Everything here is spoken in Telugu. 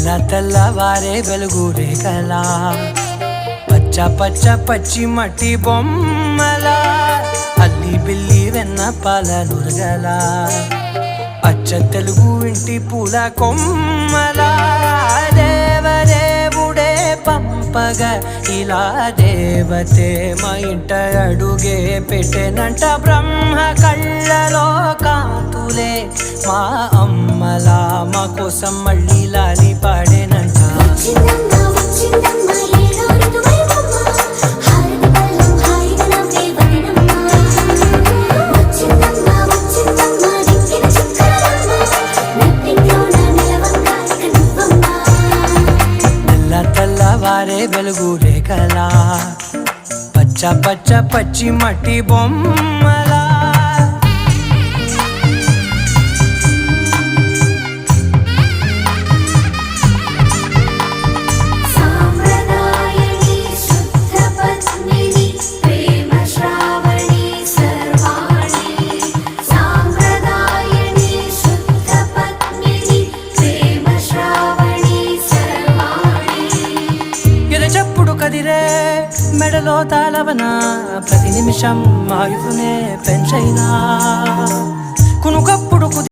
తెల్ల తెల్లవారే వెలుగు రేఖలా పచ్చ పచ్చ పచ్చి మట్టి బొమ్మలా అల్లి బిల్లి వెన్న పాల నురగలా అచ్చ తెలుగు ఇంటి పూల కొమ్మలా దేవదేవుడే పంపగా ఇలా దేవతే మా ఇంట అడుగే పెట్టెనంట బ్రహ్మ కళ్ళలో కాంతులే మా అమ్మలా మా కోసం మళ్ళీ లాలి పాడేనంట తెల్లవారే వెలుగు రేఖలా పచ్చ పచ్చ పచ్చి మట్టి బొమ్మలా చెప్పుడు కదిరే మెడలో తాళవన ప్రతి నిమిషం ఆయుధునే పెంచైనా కునుకప్పుడు